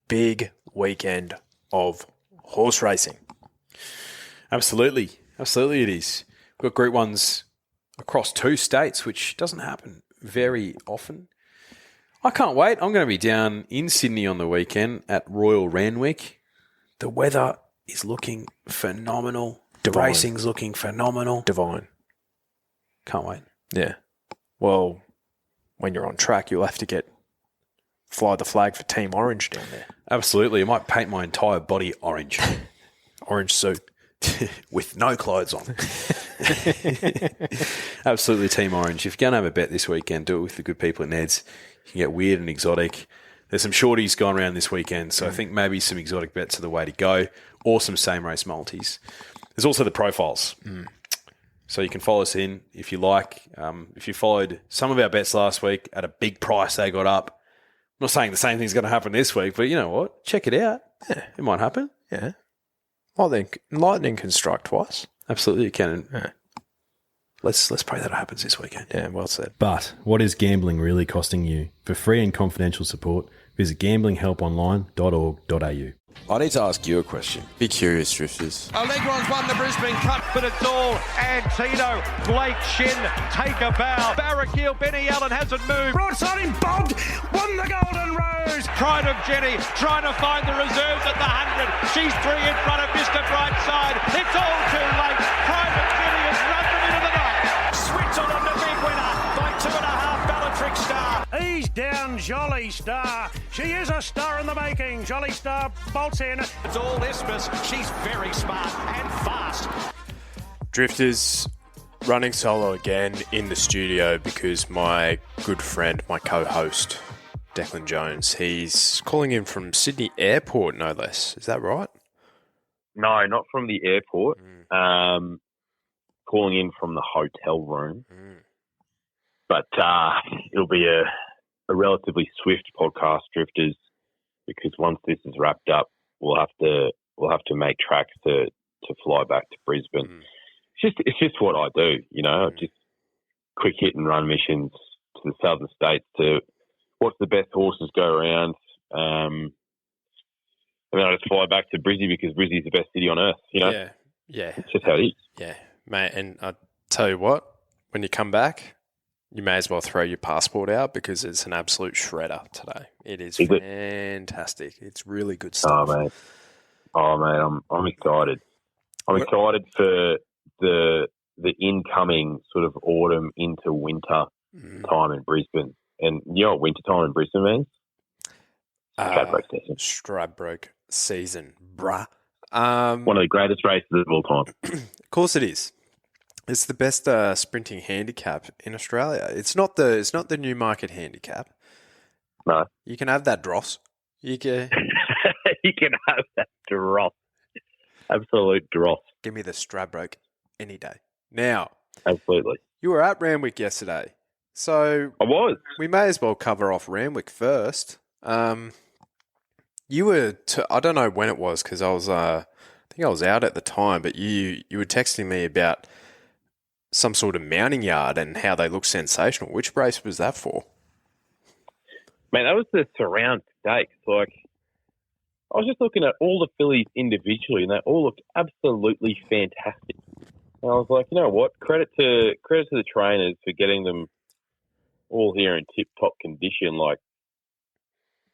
big weekend of horse racing. Absolutely. Absolutely it is. We've got Group 1s across 2 states, which doesn't happen very often. I can't wait. I'm going to be down in Sydney on the weekend at Royal Randwick. The weather is looking phenomenal. Divine. The racing's looking phenomenal. Divine. Can't wait. Yeah. Well, when you're on track, you'll have to fly the flag for Team Orange down there. Absolutely. I might paint my entire body orange. Orange suit. With no clothes on. Absolutely Team Orange. If you're going to have a bet this weekend, do it with the good people at Ned's. You can get weird and exotic. There's some shorties going around this weekend, so I think maybe some exotic bets are the way to go, or some same race multis. There's also the profiles. So you can follow us in if you like. If you followed some of our bets last week at a big price they got up, I'm not saying the same thing's going to happen this week, but you know what? Check it out. Yeah, it might happen. Yeah. Lightning can strike twice. Absolutely, it can. Yeah. Let's pray that it happens this weekend. Yeah, well said. But what is gambling really costing you? For free and confidential support, visit gamblinghelponline.org.au. I need to ask you a question. Be curious, Drifters. Elleegant's won the Brisbane Cup, but it's all Antino. Blake Shin, take a bow. Barrackeel, Benny Allen hasn't moved. Broadside him, bobbed, won the Golden Rose. Pride of Jenny, trying to find the reserves at the 100. She's 3 in front of Mr. Brightside. It's all too late. Pride of Jenny has run them into the night. Switzerland, the big winner by 2.5 Bellatrix Star. He's down, Jolly Star. She is a star in the making. Jolly Star bolts in. It's all Isthmus. She's very smart and fast. Drifters running solo again in the studio because my good friend, my co-host, Declan Jones, he's calling in from Sydney Airport, no less. Is that right? No, not from the airport. Calling in from the hotel room. But it'll be a relatively swift podcast, Drifters, because once this is wrapped up, we'll have to make tracks to fly back to Brisbane. It's just what I do, you know. Just quick hit and run missions to the southern states to watch the best horses go around. And then I just fly back to Brizzy because Brizzy's the best city on earth, you know. Yeah. It's just how it is. Yeah, mate. And I tell you what, when you come back, you may as well throw your passport out because it's an absolute shredder today. It is fantastic. It's really good stuff. Oh, mate, I'm excited. I'm excited for the incoming sort of autumn into winter time in Brisbane. And you know what winter time in Brisbane means? Stradbroke season. Stradbroke season, bruh. One of the greatest races of all time. Of course it is. It's the best sprinting handicap in Australia. It's not the Newmarket handicap. No. You can have that dross. You can you can have that dross. Absolute dross. Give me the Stradbroke any day. Now. Absolutely. You were at Randwick yesterday. So I was. We may as well cover off Randwick first. You were, I don't know when it was because I think I was out at the time, but you were texting me about some sort of mounting yard and how they look sensational. Which race was that for? Man, that was the Surround Stakes. Like, I was just looking at all the fillies individually, and they all looked absolutely fantastic. And I was like, you know what? Credit to the trainers for getting them all here in tip-top condition. Like,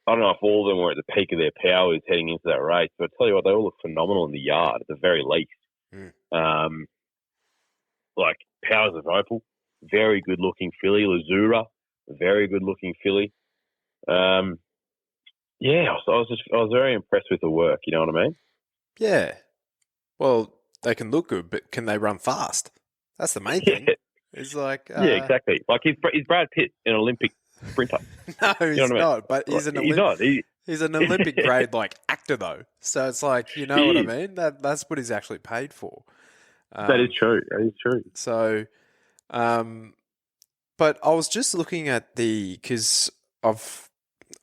I don't know if all of them were at the peak of their powers heading into that race, but I tell you what, they all look phenomenal in the yard at the very least. Like Powers of Opal, very good-looking filly. Lazura, very good-looking filly. I was very impressed with the work. You know what I mean? Yeah. Well, they can look good, but can they run fast? That's the main thing. It's like yeah, exactly. Like he's Brad Pitt, an Olympic sprinter. No, he's you know not. I mean? But he's He's he's an Olympic grade like actor though. So it's like, you know what I mean? That's what he's actually paid for. That is true. So, but I was just looking at because I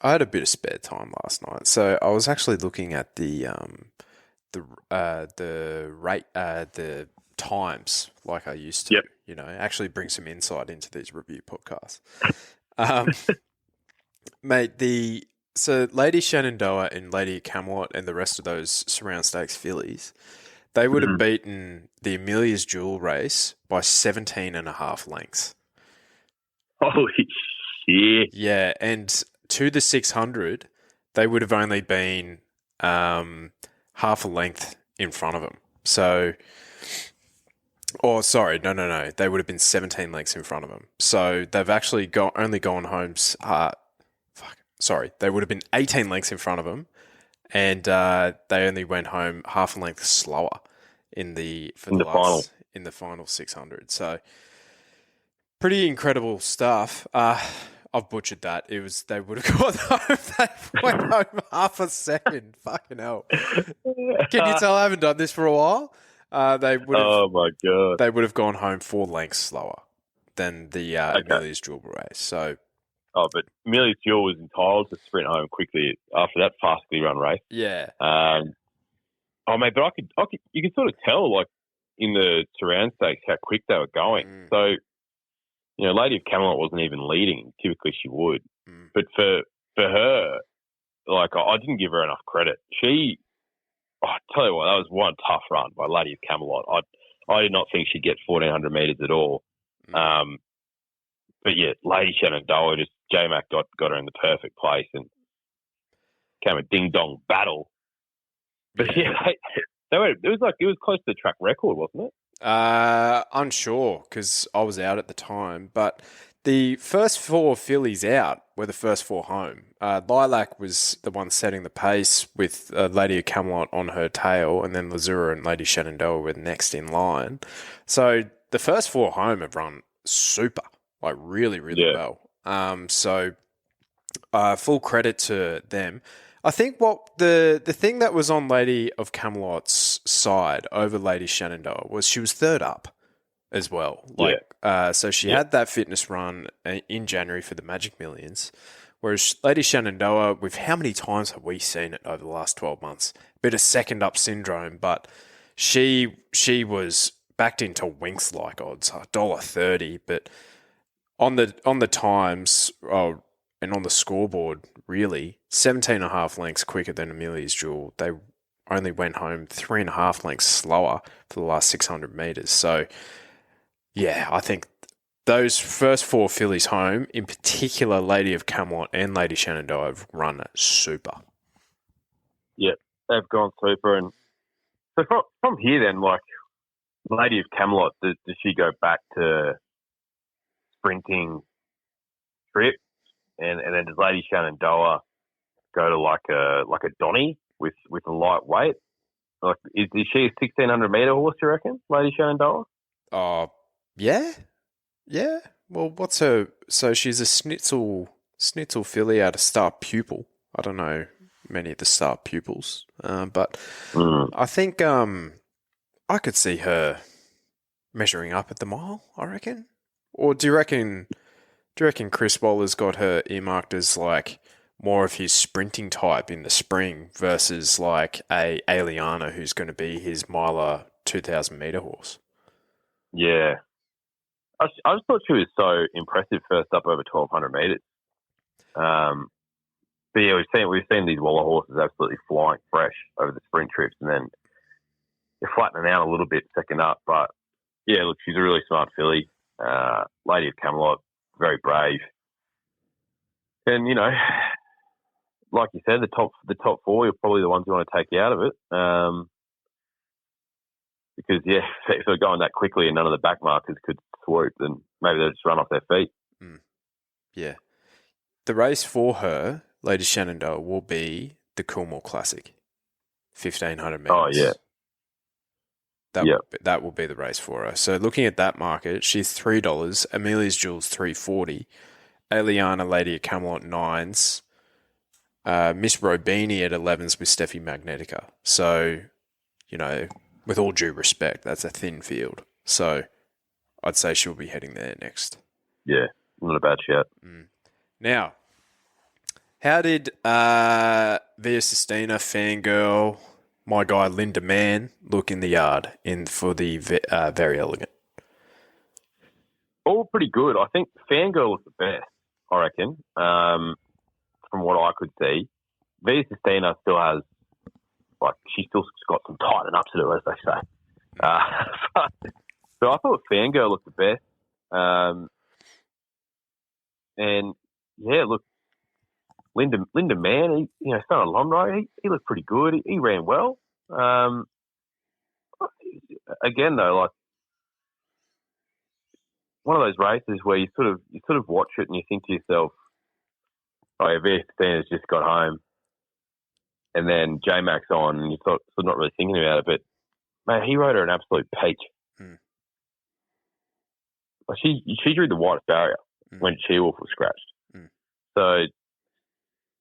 had a bit of spare time last night, so I was actually looking at the times like I used to. Yep. You know, actually bring some insight into these review podcasts. Mate, So Lady Shenandoah and Lady Camelot and the rest of those surround stakes fillies, they would have beaten the Amelia's Jewel race by 17.5 lengths. Holy shit. Yeah, and to the 600, they would have only been half a length in front of them. So, sorry, no. They would have been 17 lengths in front of them. So they've actually only gone home. They would have been 18 lengths in front of them, and they only went home half a length slower in the final 600. So pretty incredible stuff. I've butchered that. They would have gone home. They went home half a second. Fucking hell! Can you tell I haven't done this for a while? They would have. Oh my god! They would have gone home 4 lengths slower than the Amelia's Jewel race. So. Oh, but Amelia's Jewel was entitled to sprint home quickly after that fastly run race. Yeah. Mate, but you could sort of tell, like, in the surround stakes how quick they were going. So, Lady of Camelot wasn't even leading. Typically she would. But for her, like, I didn't give her enough credit. I tell you what, that was one tough run by Lady of Camelot. I did not think she'd get 1,400 metres at all. But yeah, Lady Shenandoah, just J-Mac got her in the perfect place and came a ding-dong battle. But yeah, it was close to the track record, wasn't it? Unsure, because I was out at the time. But the first 4 fillies out were the first 4 home. Lilac was the one setting the pace with Lady of Camelot on her tail, and then Lazura and Lady Shenandoah were next in line. So the first 4 home have run super. Like really, really well. So full credit to them. I think what the thing that was on Lady of Camelot's side over Lady Shenandoah was she was third up as well. So she had that fitness run in January for the Magic Millions, whereas Lady Shenandoah, with how many times have we seen it over the last 12 months? Bit of second up syndrome, but she was backed into Winks like odds, $1.30, but on the times and on the scoreboard, really, 17.5 lengths quicker than Amelia's Jewel. They only went home 3.5 lengths slower for the last 600 metres. So, yeah, I think those first 4 fillies home, in particular Lady of Camelot and Lady Shenandoah, have run super. Yeah, they've gone super. And so from here then, like, Lady of Camelot, does she go back to sprinting trips, and then does Lady Shenandoah go to like a Donny with a light weight? Like, is she a 1,600 metre horse, do you reckon, Lady Shenandoah? Yeah. Well, what's her? So she's a Schnitzel filly out of Star Pupil. I don't know many of the Star Pupils, but I think I could see her measuring up at the mile, I reckon. Or do you reckon Chris Waller's got her earmarked as like more of his sprinting type in the spring versus like a Aliana who's going to be his miler 2,000 metre horse? Yeah. I just thought she was so impressive first up over 1,200 metres. But yeah, we've seen these Waller horses absolutely flying fresh over the sprint trips, and then they're flattening out a little bit second up. But yeah, look, she's a really smart filly. Lady of Camelot, very brave, and like you said, the top 4 are probably the ones you want to take you out of it, because yeah, if they're going that quickly and none of the back markers could swoop, then maybe they'll just run off their feet. Yeah, the race for her, Lady Shenandoah, will be the Coolmore Classic, 1,500 metres. Oh yeah. That will be the race for her. So looking at that market, she's $3. Amelia's Jewel's $3.40. Aliana, Lady of Camelot, 9s. Miss Robini at 11s with Steffi Magnetica. So, with all due respect, that's a thin field. So I'd say she'll be heading there next. Yeah, not a bad shout. Now, how did Via Sistina, Fangirl, my guy Linda Mann look in the yard for the Very Elleegant? All pretty good. I think Fangirl was the best, I reckon. from what I could see, Via Sistina still has, like, she's still got some tighten ups to do, as they say. So I thought Fangirl looked the best. And yeah, look, Linda Mann, Son of Lonro, he looked pretty good. He ran well. Again, though, like, one of those races where you sort of watch it and you think to yourself, oh, yeah, Via just got home, and then J-Max on, and you're sort of not really thinking about it, but, man, he rode her an absolute peach. Like, she drew the white barrier when She-Wolf was scratched. So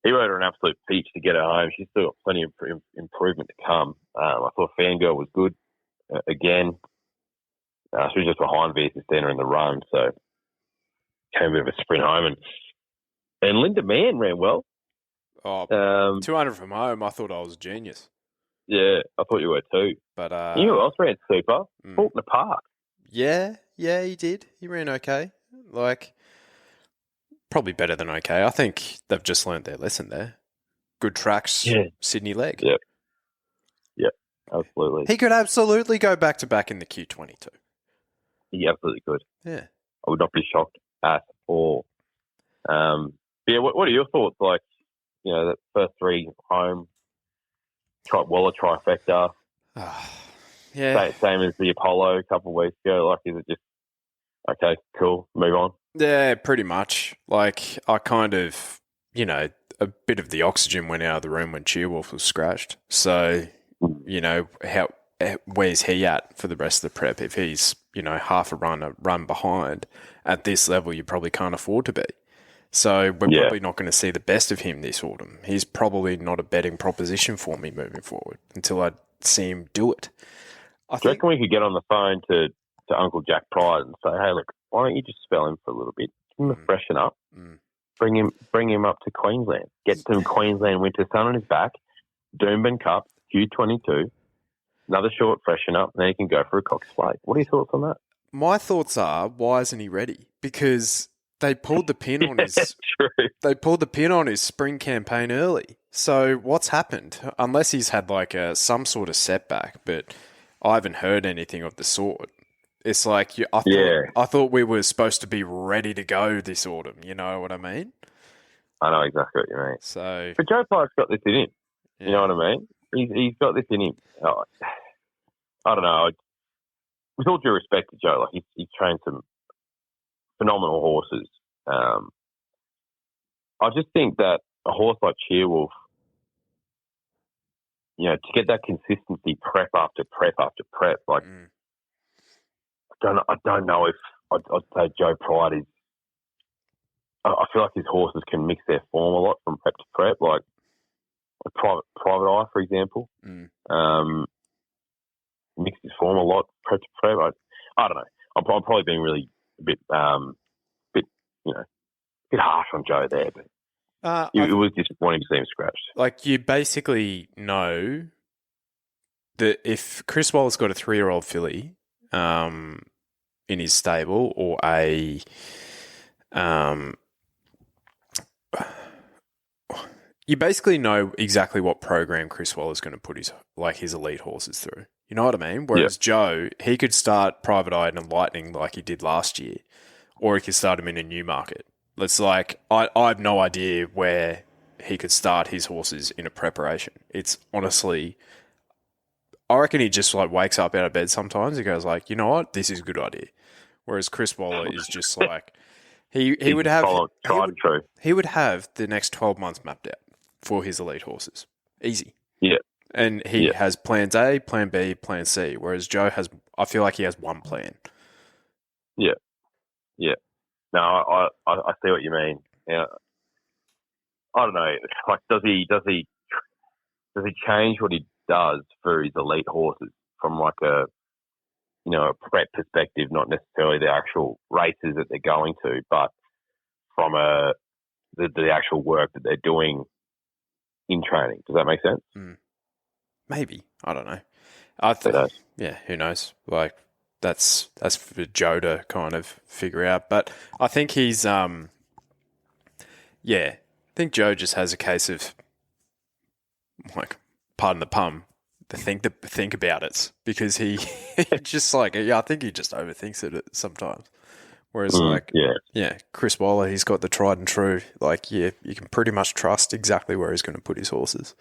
he rode her an absolute peach to get her home. She's still got plenty of improvement to come. I thought Fangirl was good again. She was just behind Via Sistina in the run, so came a bit of a sprint home. And Linda Mann ran well. 200 from home, I thought I was a genius. Yeah, I thought you were too. But you know who else ran super? Faulkner Park. Yeah, he did. He ran okay. Like, probably better than okay. I think they've just learnt their lesson there. Good tracks, Sydney leg. Yep, absolutely. He could absolutely go back-to-back in the Q22. He absolutely could. Yeah. I would not be shocked at all. What are your thoughts? Like, that first three home, Waller trifecta. Yeah. Same as the Apollo a couple of weeks ago. Like, is it just, okay, cool, move on? Yeah, pretty much. Like, I kind of, a bit of the oxygen went out of the room when She-Wolf was scratched. So, where's he at for the rest of the prep? If he's, half a run behind, at this level, you probably can't afford to be. So we're probably not going to see the best of him this autumn. He's probably not a betting proposition for me moving forward until I see him do it. Do you reckon we could get on the phone to Uncle Jack Pride and say, hey, look, why don't you just spell him for a little bit? Give him a freshen up. Bring him up to Queensland. Get some Queensland winter sun on his back. Doomben Cup, Q22. Another short freshen up, and then he can go for a Cox Plate. What are your thoughts on that? My thoughts are, why isn't he ready? Because they pulled the pin on his. True. They pulled the pin on his spring campaign early. So what's happened? Unless he's had like some sort of setback, but I haven't heard anything of the sort. It's like I thought we were supposed to be ready to go this autumn. You know what I mean? I know exactly what you mean. So, but Joe Park's got this in him. You know what I mean? He's got this in him. Oh, I don't know. With all due respect to Joe, like he's trained some phenomenal horses. I just think that a horse like She-Wolf, to get that consistency prep after prep after prep, like I don't know if I'd say Joe Pride is. I feel like his horses can mix their form a lot from prep to prep, like Private Eye, for example. Mixed his form a lot prep to prep. I don't know. I'm probably being really a bit harsh on Joe there, but it was disappointing to see him scratched. Like, you basically know that if Chris Waller's got a 3-year-old filly in his stable, or you basically know exactly what program Chris Waller's going to put his elite horses through. You know what I mean? Whereas Joe, he could start Private Eye and Lightning like he did last year, or he could start him in a new market. It's like, I have no idea where he could start his horses in a preparation. It's honestly, I reckon he just like wakes up out of bed sometimes. He goes like, you know what? This is a good idea. Whereas Chris Waller is just like, he would have the next 12 months mapped out for his elite horses. Easy. Yeah. And he has plans A, plan B, plan C, whereas Joe I feel like he has one plan. Yeah. Yeah. No, I see what you mean. Yeah. I don't know. Like, does he change what he does for his elite horses from like a prep perspective, not necessarily the actual races that they're going to, but from the actual work that they're doing in training? Does that make sense? Maybe. I don't know. Who knows? Like, that's for Joe to kind of figure out. But I think he's think Joe just has a case of, like, pardon the pun, to think about it, because he just like, I think he just overthinks it sometimes. Whereas Chris Waller, he's got the tried and true. Like, you can pretty much trust exactly where he's going to put his horses.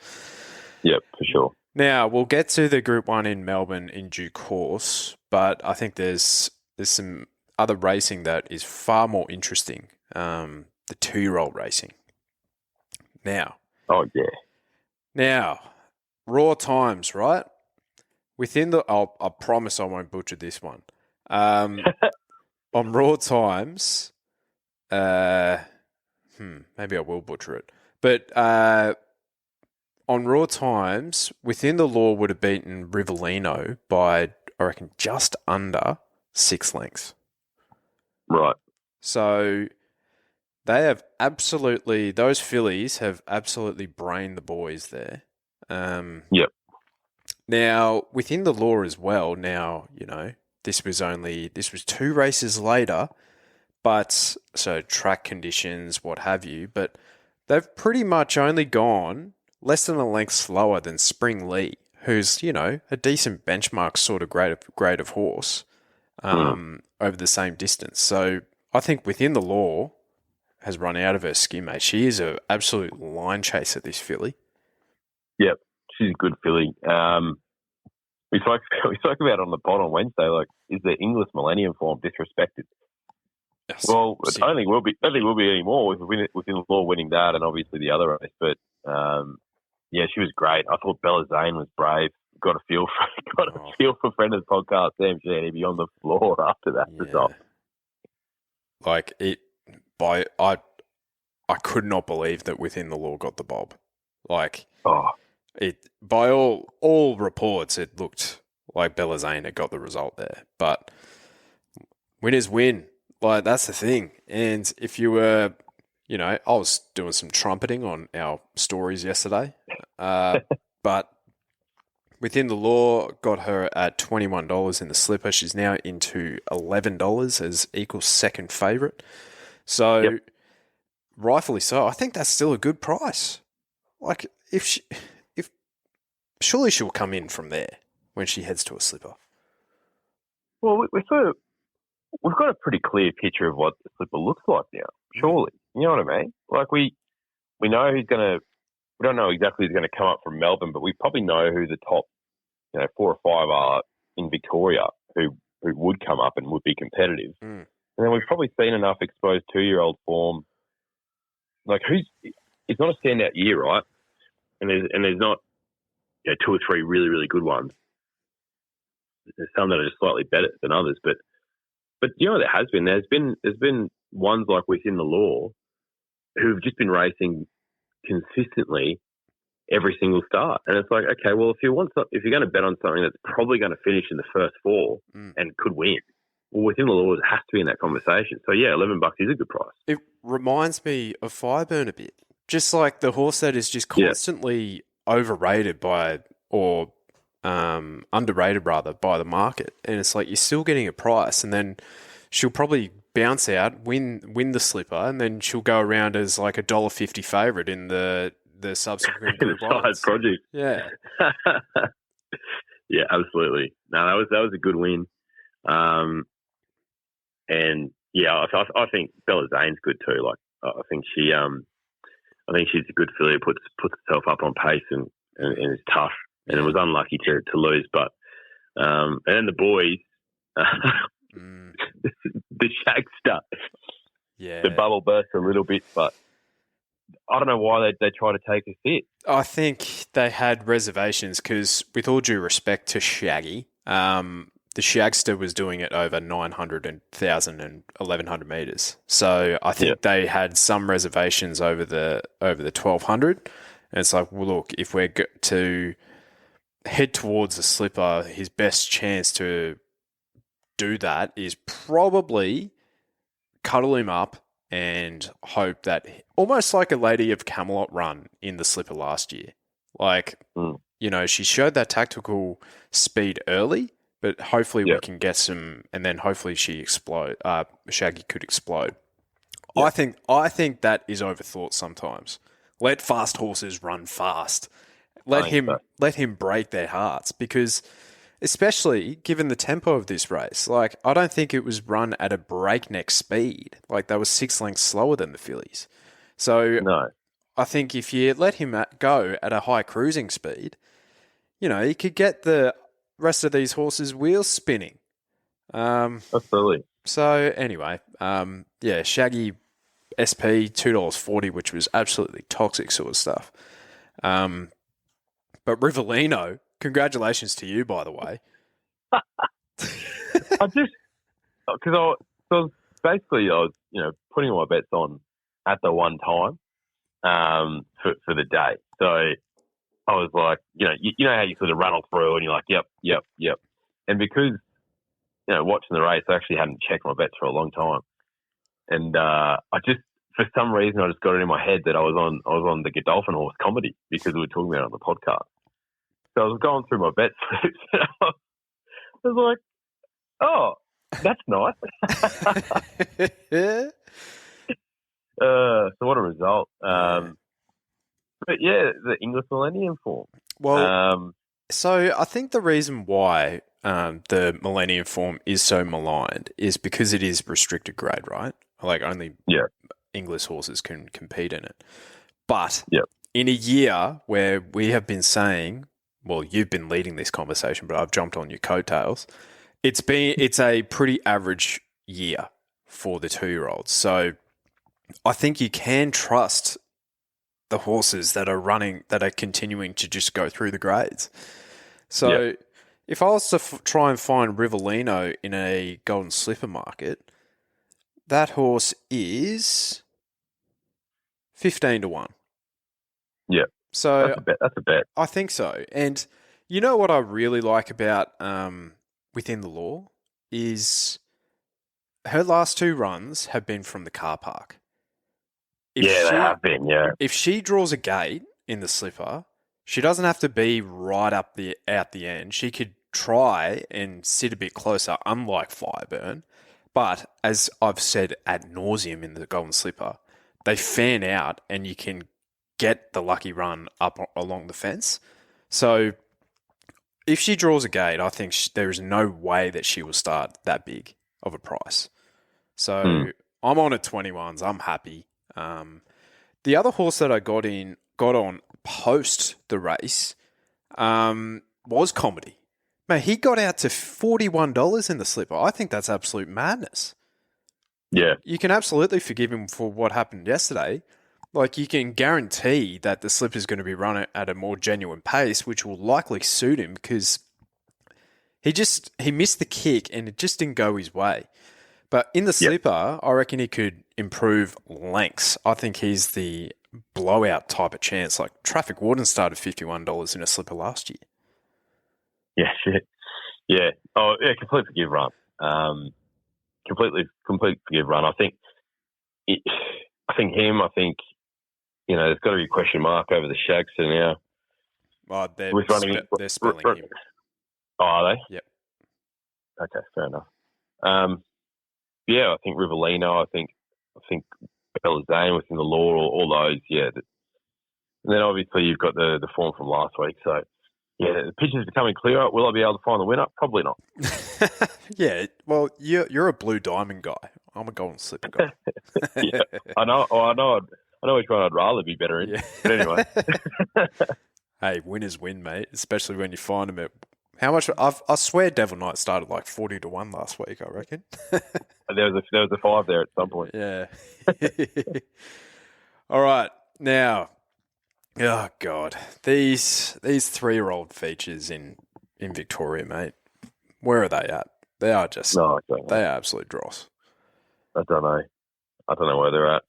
Yep, for sure. Now we'll get to the Group 1 in Melbourne in due course, but I think there's some other racing that is far more interesting. The 2-year-old racing. Now. Oh yeah. Now, raw times, right? Within the, I promise I won't butcher this one. On raw times, maybe I will butcher it, but on raw times, Within the Law would have beaten Rivellino by, I reckon, just under 6 lengths. Right. So they have those fillies have absolutely brained the boys there. Yep. Now, Within the Law as well, this was 2 races later, but so track conditions, what have you, but they've pretty much only gone less than a length slower than Spring Lee, who's, a decent benchmark sort of grade of horse over the same distance. So I think Within the Law has run out of her skin, mate. She is an absolute line chaser, this filly. Yep, she's a good filly. We spoke about it on the pod on Wednesday. Like, is the English Millennium form disrespected? Yes. Well, I don't think we'll be anymore with Within the Law winning that, and obviously the other race. But she was great. I thought Bella Zane was brave. Got a feel for friend of the podcast, Sam Shan. He'd be on the floor after that result. Like I could not believe that Within the Law got the bob. Like, by all reports, it looked like Bella Zane had got the result there. But winners win. Like, that's the thing. And if you were, I was doing some trumpeting on our stories yesterday. But Within the Law got her at $21 in the slipper. She's now into $11 as equal second favourite. So, rightfully so. I think that's still a good price. Like, surely she'll come in from there when she heads to a slipper. Well, we've got a pretty clear picture of what the slipper looks like now. Surely, you know what I mean? Like, we know who's going to. We don't know exactly who's going to come up from Melbourne, but we probably know who the top, 4 or 5 are in Victoria who would come up and would be competitive. And then we've probably seen enough exposed 2-year-old form. Like, it's not a standout year, right? And there's not 2 or 3 really, really good ones. There's some that are just slightly better than others, but there has been. There's been ones like Within the Law who've just been racing consistently every single start, and it's like, okay, well, if you're going to bet on something that's probably going to finish in the first 4 and could win, well, Within the Law it has to be in that conversation. So yeah, $11 is a good price. It reminds me of Fireburn a bit, just like the horse that is just constantly overrated underrated rather by the market, and it's like you're still getting a price, and then she'll probably bounce out, win the slipper, and then she'll go around as like $1.50 favourite in the subsequent Group 1s. Project. Yeah. Yeah, absolutely. No, that was a good win. And yeah, I think Bella Zane's good too. Like, I think she's a good filly, puts herself up on pace and is tough. And it was unlucky to lose, but and then the boys, the Shagster, the bubble burst a little bit, but I don't know why they try to take a sit. I think they had reservations because, with all due respect to Shaggy, the Shagster was doing it over 900 and 1,000 and 1,100 metres. So I think they had some reservations over the 1,200. And it's like, well, look, if we're to head towards a slipper, his best chance to do that is probably cuddle him up and hope that, almost like a Lady of Camelot run in the slipper last year. Like, she showed that tactical speed early, but hopefully we can get some, and then hopefully Shaggy could explode. I think that is overthought sometimes. Let fast horses run fast. I think so. Let him break their hearts, because especially given the tempo of this race, like, I don't think it was run at a breakneck speed. Like, they were 6 lengths slower than the fillies. So No. I think if you let him go at a high cruising speed, you know, you could get the rest of these horses' wheels spinning. Absolutely. So anyway, yeah, Shaggy SP $2.40, which was absolutely toxic sort of stuff. But Rivellino, congratulations to you, by the way. I was putting my bets on at the one time for the day. So I was like, you know how you sort of rattle through and you're like, yep. And because, watching the race, I actually hadn't checked my bets for a long time. And I just, for some reason, I just got it in my head that I was on the Godolphin horse comedy because we were talking about it on the podcast. So I was going through my bets and I was like, oh, that's nice. So what a result. But yeah, the English Millennium form. Well, so I think the reason why the Millennium form is so maligned is because it is restricted grade, right? Like, only English horses can compete in it. But in a year where we have been saying, well, you've been leading this conversation, but I've jumped on your coattails. It's a pretty average year for the 2-year-olds. So I think you can trust the horses that are continuing to just go through the grades. So if I was to try and find Rivellino in a golden slipper market, that horse is 15-1. Yeah. So that's a bet. I think so. And you know what I really like about Within the Law is her last 2 runs have been from the car park. They have been, yeah. If she draws a gate in the slipper, she doesn't have to be right out the end. She could try and sit a bit closer, unlike Fireburn. But as I've said ad nauseum in the Golden Slipper, they fan out and you can get the lucky run up along the fence. So if she draws a gate, I think there is no way that she will start that big of a price. So I'm on at 21s. I'm happy. The other horse that I got on post the race was Comedy. Man, he got out to $41 in the slipper. I think that's absolute madness. Yeah. You can absolutely forgive him for what happened yesterday. Like, you can guarantee that the slipper is going to be run at a more genuine pace, which will likely suit him because he missed the kick and it just didn't go his way. But in the slipper, I reckon he could improve lengths. I think he's the blowout type of chance. Like, Traffic Warden started $51 in a slipper last year. Yeah, shit. Yeah. Oh, yeah, complete forgive run. Complete forgive run. I think there's got to be a question mark over the Shags now. Oh, they're spelling him. Oh, are they? Yep. Okay, fair enough. I think Rivellino, I think Belazane Within the Law, all those, yeah. And then obviously you've got the form from last week. So, yeah, the picture's becoming clearer. Will I be able to find the winner? Probably not. Yeah, well, you're a blue diamond guy. I'm a golden slipper guy. Yeah, I know which one I'd rather be better in. Yeah. But anyway. Hey, winners win, mate, especially when you find them at... How much? I swear Devil Knight started like 40-1 last week, I reckon. There was a 5 there at some point. Yeah. All right. Now, oh God, these 3-year-old features in Victoria, mate. Where are they at? They are just they are absolute dross. I don't know where they're at.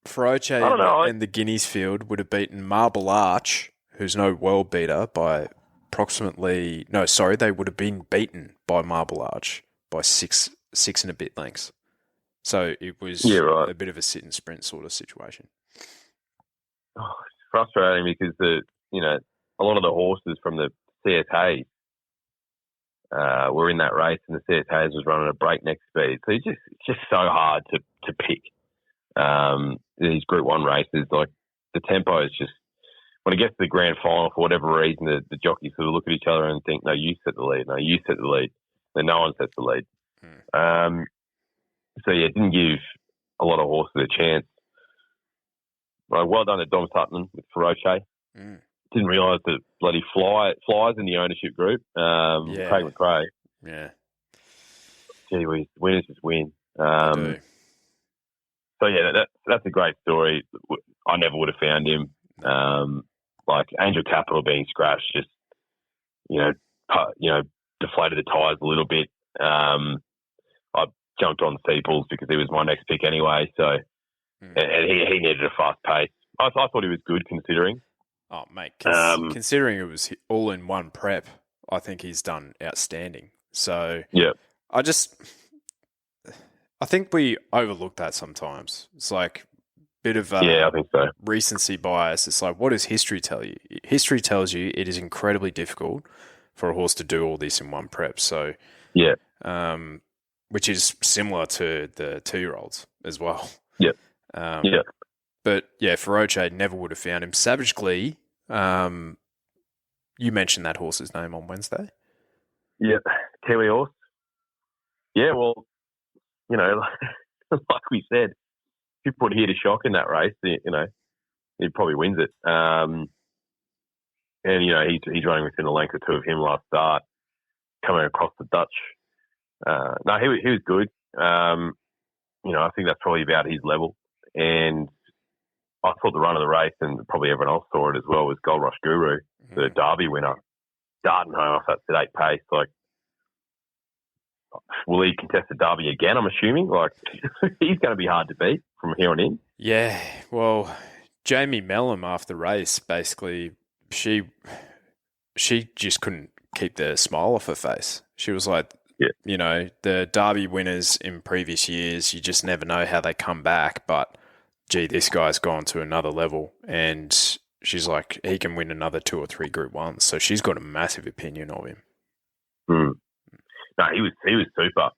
Feroce and the Guineas field would have beaten Marble Arch, who's no world beater, by approximately... No, sorry, they would have been beaten by Marble Arch by six and a bit lengths. So it was a bit of a sit and sprint sort of situation. Oh, it's frustrating because a lot of the horses from the CSAs were in that race, and the CSAs was running a breakneck speed. So it's just so hard to pick. these Group 1 races, like the tempo is just, when it gets to the grand final, for whatever reason, the jockeys sort of look at each other and think, no, you set the lead. No, you set the lead. Then no one sets the lead. So, yeah, it didn't give a lot of horses a chance. Well done to Dom Sutton with Feroce. Didn't realise that bloody flies in the ownership group. Craig McRae. Yeah. Gee whiz, winners just win. Do. So, yeah, that's a great story. I never would have found him. Like Angel Capital being scratched just, deflated the tyres a little bit. I jumped on Steeples because he was my next pick anyway. So, and he needed a fast pace. I thought he was good considering. Oh, mate, considering it was all in one prep, I think he's done outstanding. So, yeah, I think we overlook that sometimes. It's like a bit of I think so. Recency bias. It's like, what does history tell you? History tells you it is incredibly difficult for a horse to do all this in one prep. So, yeah, which is similar to the 2-year-olds as well. Yeah. But yeah, Feroce never would have found him. Savage Glee, you mentioned that horse's name on Wednesday. Yeah, Kiwi horse. Yeah, well, like we said, if you put here to shock in that race, he probably wins it. And he's running within a length or two of him last start, coming across the Dutch. No, he was good. I think that's probably about his level. And I thought the run of the race, and probably everyone else saw it as well, was Gold Rush Guru, the Derby winner, darting home off that sedate pace. Like, will he contest the Derby again, I'm assuming? Like, he's going to be hard to beat from here on in. Yeah, well, Jamie Mellum after the race, basically, she just couldn't keep the smile off her face. She was like, the Derby winners in previous years, you just never know how they come back, but gee, this guy's gone to another level, and she's like, he can win another 2 or 3 Group 1s. So she's got a massive opinion of him. No, he was super.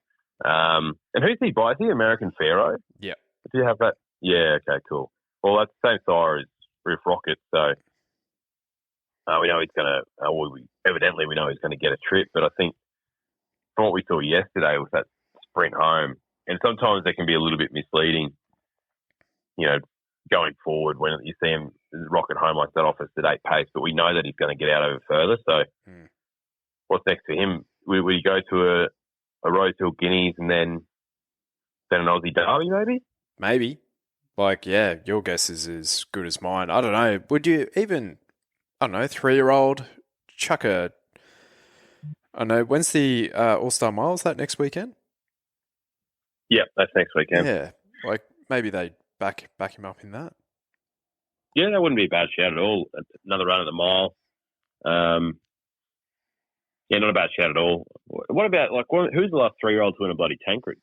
And who's he by? Is he American Pharaoh? Yeah. Do you have that? Yeah, okay, cool. Well, that's the same sire as Roof Rocket, so we know he's going to, evidently we know he's going to get a trip, but I think from what we saw yesterday with that sprint home, and sometimes they can be a little bit misleading, going forward when you see him rocket home like that off a sedate pace, but we know that he's going to get out over further. So what's next for him? We go to a Rosehill Guineas and then an Aussie Derby maybe? Maybe. Like, yeah, your guess is as good as mine. I don't know. Would you even, 3-year-old chuck a, I don't know, when's the All-Star Mile? Is that next weekend? Yeah, that's next weekend. Yeah, like maybe they back him up in that. Yeah, that wouldn't be a bad shout at all. Another run at the mile. Yeah, not a bad shout at all. What about, who's the last 3-year-old to win a bloody Tancred?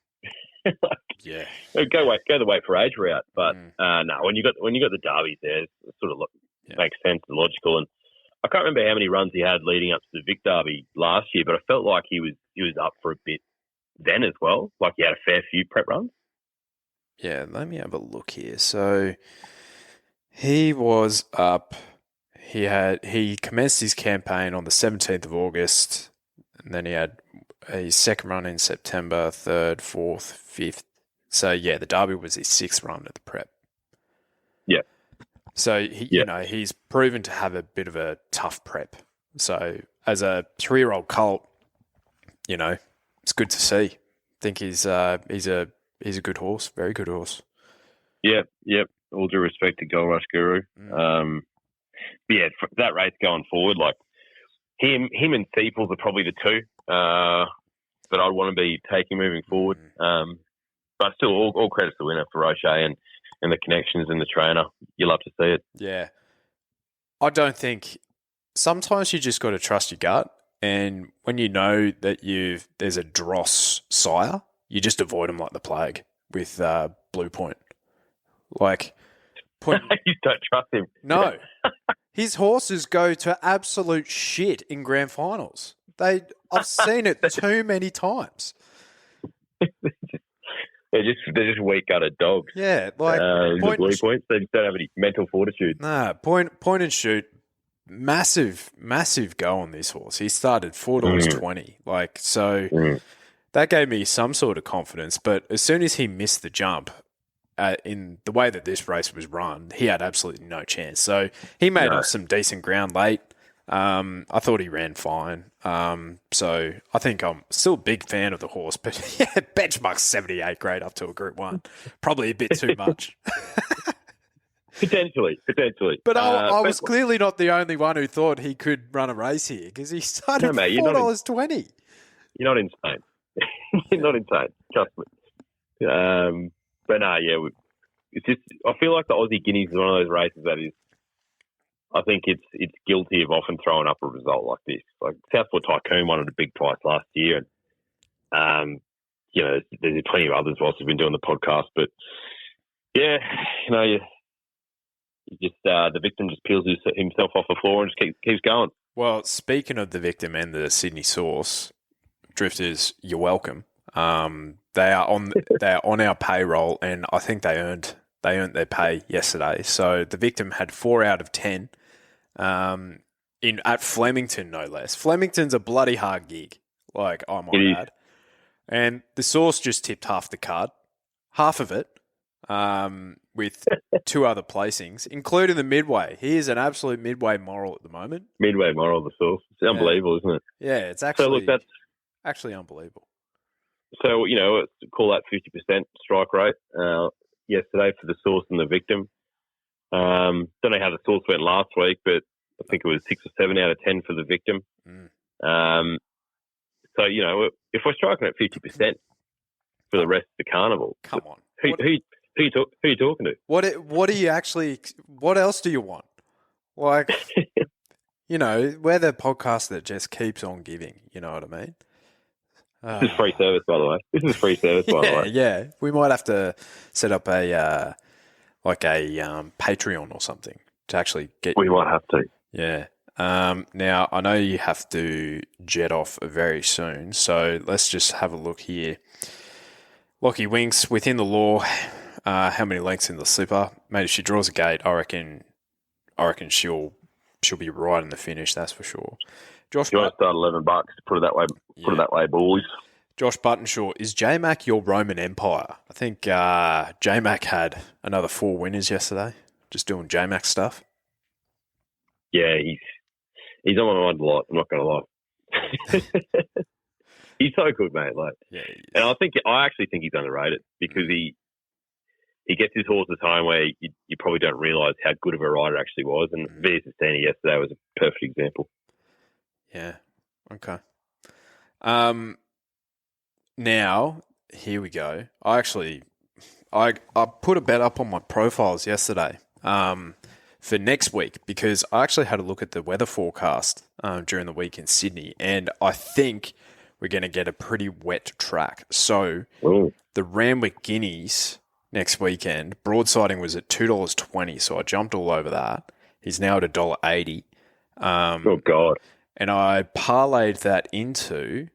Yeah. Go the weight for age route. But no, when you got the derbies there, it sort of makes sense and logical. And I can't remember how many runs he had leading up to the Vic Derby last year, but I felt like he was up for a bit then as well. Like he had a fair few prep runs. Yeah, let me have a look here. So he was up. He commenced his campaign on the 17th of August, and then he had a second run in September, 3rd, 4th, 5th. So yeah, the Derby was his 6th run at the prep. Yeah. So he's proven to have a bit of a tough prep. So as a 3-year-old colt, it's good to see. I think he's a good horse, very good horse. Yep. All due respect to Gold Rush Guru. But yeah, that race going forward, like him and Steeples are probably the two that I'd want to be taking moving forward. But still, all credit to the winner for Roche and the connections and the trainer. You love to see it. Yeah. I don't think... Sometimes you just got to trust your gut, and when you know that there's a dross sire, you just avoid them like the plague with Blue Point. You don't trust him. No. His horses go to absolute shit in grand finals. I've seen it too many times. They're just weak-gutted dogs. Yeah, like Point points. They just don't have any mental fortitude. Nah, point and shoot. Massive go on this horse. He started $4.20. Like, so that gave me some sort of confidence. But as soon as he missed the jump, in the way that this race was run, he had absolutely no chance. So he made up some decent ground late. I thought he ran fine. So I think I'm still a big fan of the horse, but yeah, benchmark 78 grade up to a Group 1. Probably a bit too much. Potentially. But I was clearly not the only one who thought he could run a race here because he started $4.20. You're not insane. You're not insane. Trust me. But no, yeah, it's just, I feel like the Aussie Guineas is one of those races that is, I think it's guilty of often throwing up a result like this. Like Southport Tycoon won at a big price last year, and there's plenty of others whilst we've been doing the podcast. But yeah, you just the victim just peels himself off the floor and just keeps going. Well, speaking of the victim and the Sydney source, Drifters, you're welcome. They are on our payroll, and I think they earned their pay yesterday. So the victim had 4 out of 10. At Flemington, no less. Flemington's a bloody hard gig, like I might add. And the source just tipped half the card, half of it, with 2 other placings, including the midway. He is an absolute midway moral at the moment. Midway moral, the source. It's unbelievable, isn't it? Yeah, it's actually actually unbelievable. So, call that 50% strike rate yesterday for the source and the victim. Don't know how the source went last week, but I think it was 6 or 7 out of 10 for the victim. So, if we're striking at 50% for the rest of the carnival, come on, who you talking to? What do you actually? What else do you want? Like, we're the podcast that just keeps on giving. You know what I mean? This is free service, by the way. Yeah. We might have to set up a Patreon or something to actually get. We might have to. Yeah. Now I know you have to jet off very soon, so let's just have a look here. Lockie Winks within the law. How many lengths in the slipper? Mate, if she draws a gate, I reckon she'll be right in the finish. That's for sure. Josh, you want to start $11? Put it that way. Yeah. Put it that way, boys. Josh Buttonshaw, is J-Mac your Roman Empire? I think J-Mac had another 4 winners yesterday, just doing J-Mac stuff. Yeah, he's on my mind a lot. I'm not going to lie. He's so good, mate. And I actually think he's underrated because he gets his horses home where you probably don't realise how good of a rider actually was. And Via Sistani yesterday was a perfect example. Yeah. Okay. Now, here we go. I put a bet up on my profiles yesterday for next week because I actually had a look at the weather forecast during the week in Sydney, and I think we're going to get a pretty wet track. So the Randwick Guineas next weekend, broadsiding was at $2.20, so I jumped all over that. He's now at $1.80. Oh, God. And I parlayed that into,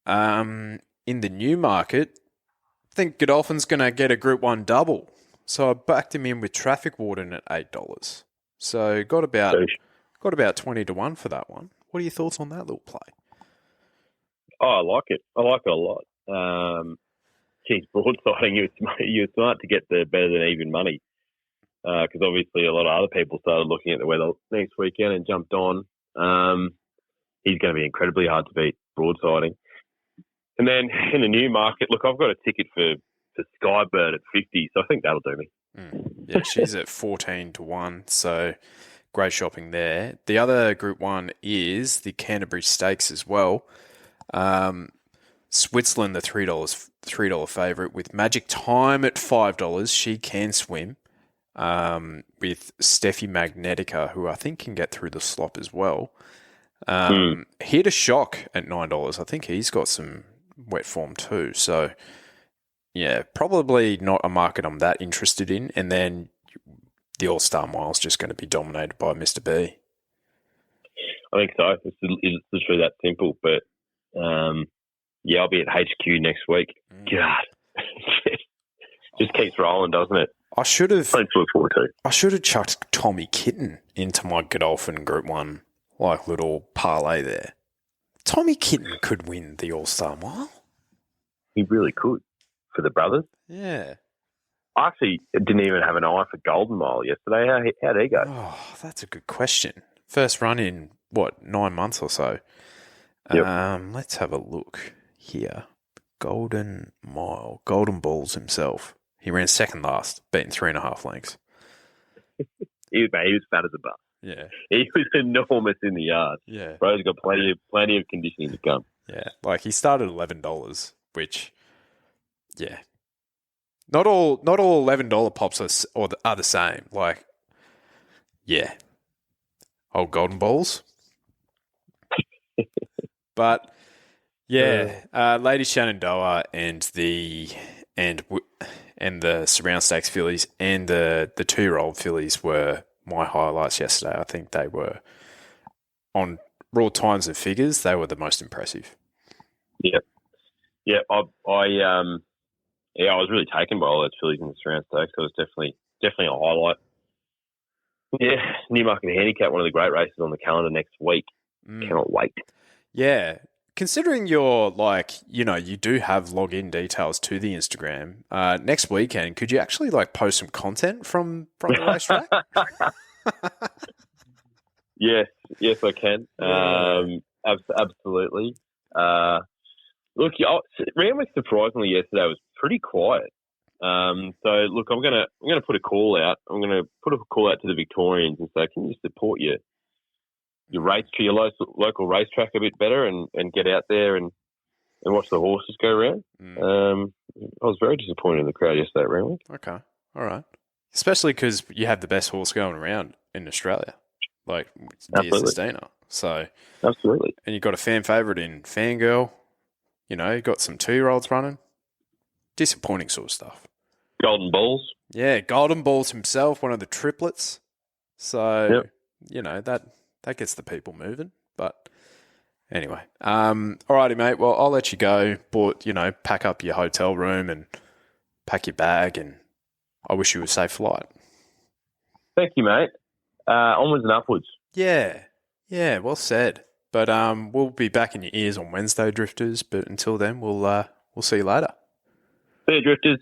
in the new market, I think Godolphin's going to get a Group 1 double. So I backed him in with Traffic Warden at $8. So got about 20 to 1 for that one. What are your thoughts on that little play? Oh, I like it. I like it a lot. Broadsiding, you're smart to get the better than even money. Because obviously a lot of other people started looking at the weather next weekend and jumped on. He's going to be incredibly hard to beat, broadsiding. And then in the new market, look, I've got a ticket for Skybird at 50, so I think that'll do me. Yeah, she's at 14 to 1, so great shopping there. The other Group 1 is the Canterbury Stakes as well. Switzerland, the $3 favourite, with Magic Time at $5. She can swim. With Steffi Magnetica, who I think can get through the slop as well. Hit a Shock at $9. I think he's got some wet form too. So, yeah, probably not a market I'm that interested in. And then the All-Star Mile's just going to be dominated by Mr. B. I think so. It's literally that simple. But, yeah, I'll be at HQ next week. God. Just keeps rolling, doesn't it? I should have Something to look forward to. I should have chucked Tommy Kitten into my Godolphin Group 1, like little parlay there. Tommy Kitten could win the All-Star Mile. He really could for the brothers. Yeah. I actually didn't even have an eye for Golden Mile yesterday. How'd he go? Oh, that's a good question. First run in, 9 months or so? Yep. Let's have a look here. Golden Mile. Golden Balls himself. He ran second last, beating 3.5 lengths. He was fat as a bus. Yeah. He was enormous in the yard. Yeah. Bro's got plenty of conditioning to come. Yeah. Like he started $11, which, yeah. Not all $11 pops are the same. Like, yeah. Old Golden Balls. But yeah, Lady Shenandoah and the Surround Stakes fillies and the 2-year-old fillies were my highlights yesterday. I think they were on raw times and figures. They were the most impressive. Yeah, yeah. I was really taken by all those fillies in the Surround Stakes. So it was definitely a highlight. Yeah, Newmarket Handicap, one of the great races on the calendar next week. Cannot wait. Yeah. Considering you're you do have login details to the Instagram, next weekend, could you actually post some content from the racetrack? Yes, I can. Absolutely. Look, Randwick surprisingly yesterday was pretty quiet. So look, I'm gonna put a call out. I'm gonna put a call out to the Victorians and say, can you support your local racetrack a bit better and get out there and watch the horses go around. I was very disappointed in the crowd yesterday at Randwick. Okay. All right. Especially because you have the best horse going around in Australia, like Dear Sistina. So, absolutely. And you've got a fan favourite in Fangirl. You got some 2-year-olds running. Disappointing sort of stuff. Golden Balls. Yeah, Golden Balls himself, one of the triplets. So, that gets the people moving. But anyway, alrighty, mate. Well, I'll let you go. But, pack up your hotel room and pack your bag, and I wish you a safe flight. Thank you, mate. Onwards and upwards. Yeah, well said. But we'll be back in your ears on Wednesday, Drifters. But until then, we'll see you later. See you, Drifters.